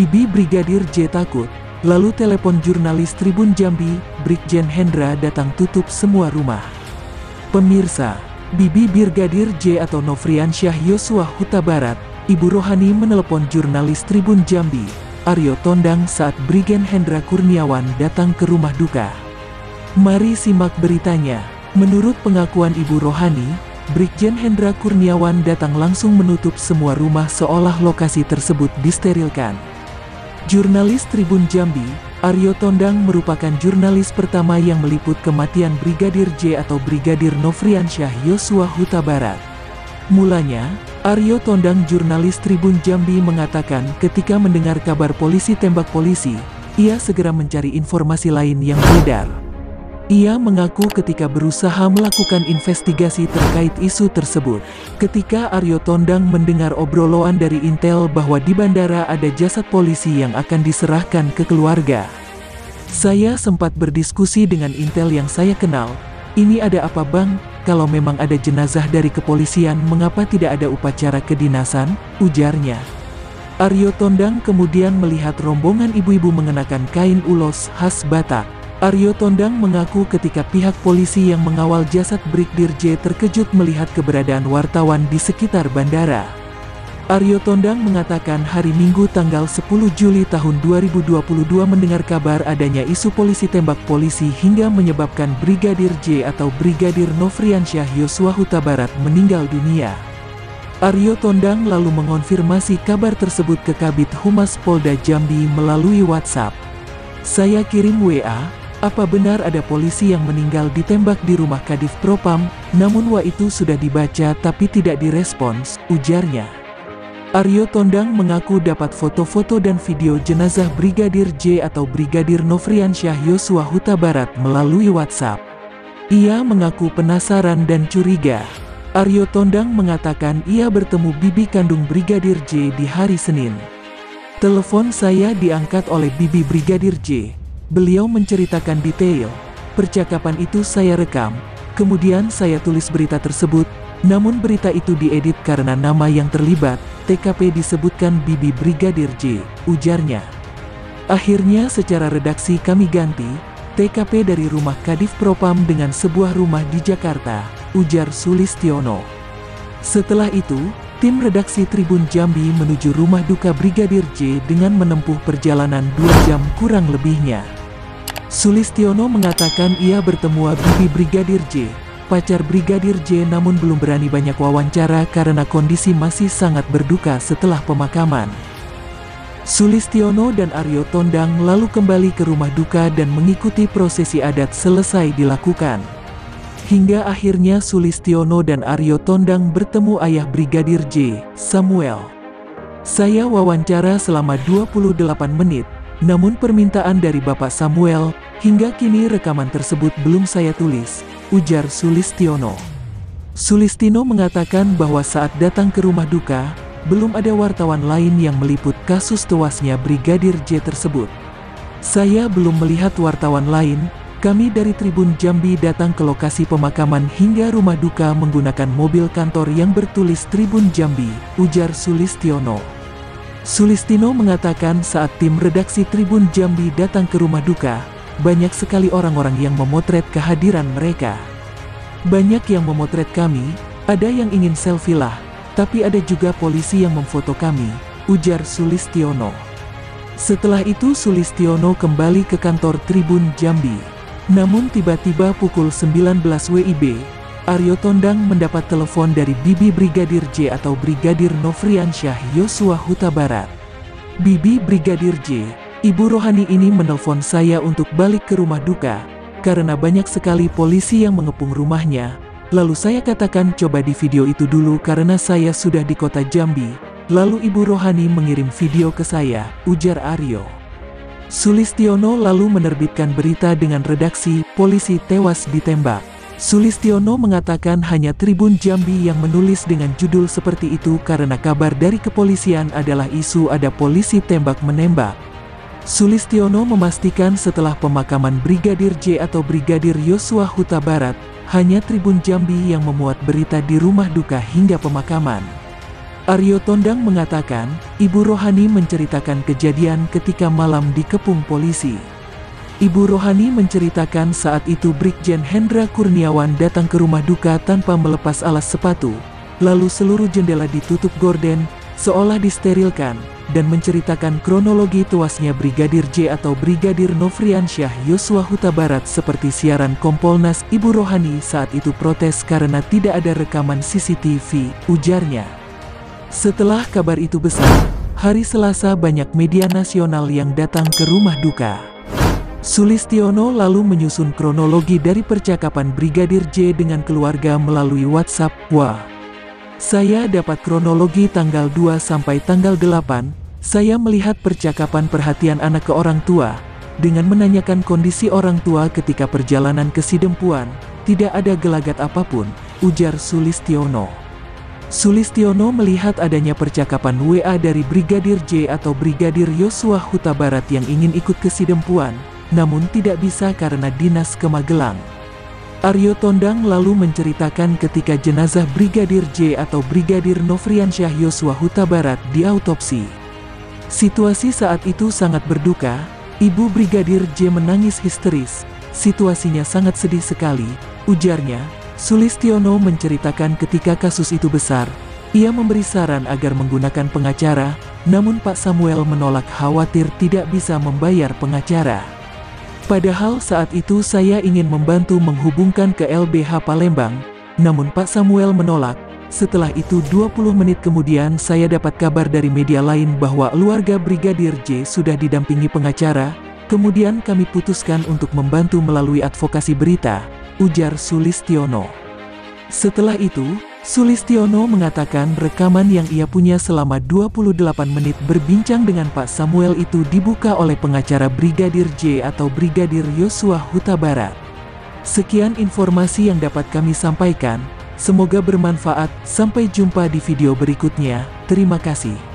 Bibi Brigadir J takut, lalu telepon jurnalis Tribun Jambi, Brigjen Hendra datang tutup semua rumah. Pemirsa, Bibi Brigadir J atau Nofriansyah Yosua Huta Barat, Ibu Rohani menelepon jurnalis Tribun Jambi, Aryo Tondang saat Brigjen Hendra Kurniawan datang ke rumah duka. Mari simak beritanya. Menurut pengakuan Ibu Rohani, Brigjen Hendra Kurniawan datang langsung menutup semua rumah seolah lokasi tersebut disterilkan. Jurnalis Tribun Jambi, Aryo Tondang merupakan jurnalis pertama yang meliput kematian Brigadir J atau Brigadir Nofriansyah Yosua Huta Barat. Mulanya, Aryo Tondang jurnalis Tribun Jambi mengatakan ketika mendengar kabar polisi tembak polisi, ia segera mencari informasi lain yang beredar. Ia mengaku ketika berusaha melakukan investigasi terkait isu tersebut. Ketika Aryo Tondang mendengar obrolan dari Intel bahwa di bandara ada jasad polisi yang akan diserahkan ke keluarga. Saya sempat berdiskusi dengan Intel yang saya kenal, ini ada apa bang? Kalau memang ada jenazah dari kepolisian mengapa tidak ada upacara kedinasan? Ujarnya. Aryo Tondang kemudian melihat rombongan ibu-ibu mengenakan kain ulos khas Batak. Aryo Tondang mengaku ketika pihak polisi yang mengawal jasad Brigadir J terkejut melihat keberadaan wartawan di sekitar bandara. Aryo Tondang mengatakan hari Minggu tanggal 10 Juli tahun 2022 mendengar kabar adanya isu polisi tembak polisi hingga menyebabkan Brigadir J atau Brigadir Nofriansyah Yosua Huta Barat meninggal dunia. Aryo Tondang lalu mengonfirmasi kabar tersebut ke Kabid Humas Polda Jambi melalui WhatsApp. Saya kirim WA. Apa benar ada polisi yang meninggal ditembak di rumah Kadif Propam, namun WA itu sudah dibaca tapi tidak direspons, ujarnya. Aryo Tondang mengaku dapat foto-foto dan video jenazah Brigadir J atau Brigadir Nofriansyah Yosua Huta Barat melalui WhatsApp. Ia mengaku penasaran dan curiga. Aryo Tondang mengatakan ia bertemu bibi kandung Brigadir J di hari Senin. Telepon saya diangkat oleh bibi Brigadir J. Beliau menceritakan detail. Percakapan itu saya rekam, kemudian saya tulis berita tersebut, namun berita itu diedit karena nama yang terlibat, TKP disebutkan bibi Brigadir J, ujarnya. Akhirnya secara redaksi kami ganti, TKP dari rumah Kadif Propam dengan sebuah rumah di Jakarta, ujar Sulistiono. Setelah itu, tim redaksi Tribun Jambi menuju rumah duka Brigadir J dengan menempuh perjalanan 2 jam kurang lebihnya. Sulistiono mengatakan ia bertemu bibi Brigadir J, pacar Brigadir J namun belum berani banyak wawancara karena kondisi masih sangat berduka setelah pemakaman. Sulistiono dan Aryo Tondang lalu kembali ke rumah duka dan mengikuti prosesi adat selesai dilakukan. Hingga akhirnya Sulistiono dan Aryo Tondang bertemu ayah Brigadir J, Samuel. Saya wawancara selama 28 menit, namun permintaan dari Bapak Samuel, hingga kini rekaman tersebut belum saya tulis, ujar Sulistiono. Sulistiono mengatakan bahwa saat datang ke rumah duka, belum ada wartawan lain yang meliput kasus tewasnya Brigadir J tersebut. Saya belum melihat wartawan lain. Kami dari Tribun Jambi datang ke lokasi pemakaman hingga rumah duka menggunakan mobil kantor yang bertulis Tribun Jambi, ujar Sulistiono. Sulistiono mengatakan saat tim redaksi Tribun Jambi datang ke rumah duka, banyak sekali orang-orang yang memotret kehadiran mereka. Banyak yang memotret kami, ada yang ingin selfie lah, tapi ada juga polisi yang memfoto kami, ujar Sulistiono. Setelah itu Sulistiono kembali ke kantor Tribun Jambi. Namun tiba-tiba pukul 19 WIB, Aryo Tondang mendapat telepon dari bibi Brigadir J atau Brigadir Nofriansyah Yosua Huta Barat. Bibi Brigadir J, Ibu Rohani ini menelpon saya untuk balik ke rumah duka, karena banyak sekali polisi yang mengepung rumahnya. Lalu saya katakan coba di video itu dulu karena saya sudah di kota Jambi. Lalu Ibu Rohani mengirim video ke saya, ujar Aryo. Sulistiono lalu menerbitkan berita dengan redaksi, polisi tewas ditembak. Sulistiono mengatakan hanya Tribun Jambi yang menulis dengan judul seperti itu karena kabar dari kepolisian adalah isu ada polisi tembak-menembak. Sulistiono memastikan setelah pemakaman Brigadir J atau Brigadir Yosua Huta Barat, hanya Tribun Jambi yang memuat berita di rumah duka hingga pemakaman. Aryo Tondang mengatakan, Ibu Rohani menceritakan kejadian ketika malam dikepung polisi. Ibu Rohani menceritakan saat itu Brigjen Hendra Kurniawan datang ke rumah duka tanpa melepas alas sepatu, lalu seluruh jendela ditutup gorden, seolah disterilkan, dan menceritakan kronologi tewasnya Brigadir J atau Brigadir Nofriansyah Yosua Huta Barat seperti siaran Kompolnas. Ibu Rohani saat itu protes karena tidak ada rekaman CCTV, ujarnya. Setelah kabar itu besar, hari Selasa banyak media nasional yang datang ke rumah duka. Sulistiono lalu menyusun kronologi dari percakapan Brigadir J dengan keluarga melalui WhatsApp. Wah, saya dapat kronologi tanggal 2 sampai tanggal 8, saya melihat percakapan perhatian anak ke orang tua, dengan menanyakan kondisi orang tua ketika perjalanan ke Sidempuan, tidak ada gelagat apapun, ujar Sulistiono. Sulistiono melihat adanya percakapan WA dari Brigadir J atau Brigadir Yosua Huta Barat yang ingin ikut ke Sidempuan, namun tidak bisa karena dinas ke Magelang. Aryo Tondang lalu menceritakan ketika jenazah Brigadir J atau Brigadir Nofriansyah Yosua Huta Barat diautopsi. Situasi saat itu sangat berduka, Ibu Brigadir J menangis histeris, situasinya sangat sedih sekali, ujarnya. Sulistiono menceritakan ketika kasus itu besar, ia memberi saran agar menggunakan pengacara, namun Pak Samuel menolak khawatir tidak bisa membayar pengacara. Padahal saat itu saya ingin membantu menghubungkan ke LBH Palembang, namun Pak Samuel menolak. Setelah itu 20 menit kemudian saya dapat kabar dari media lain bahwa keluarga Brigadir J sudah didampingi pengacara, kemudian kami putuskan untuk membantu melalui advokasi berita, ujar Sulistiono. Setelah itu, Sulistiono mengatakan rekaman yang ia punya selama 28 menit berbincang dengan Pak Samuel itu dibuka oleh pengacara Brigadir J atau Brigadir Yosua Huta Barat. Sekian informasi yang dapat kami sampaikan, semoga bermanfaat, sampai jumpa di video berikutnya, terima kasih.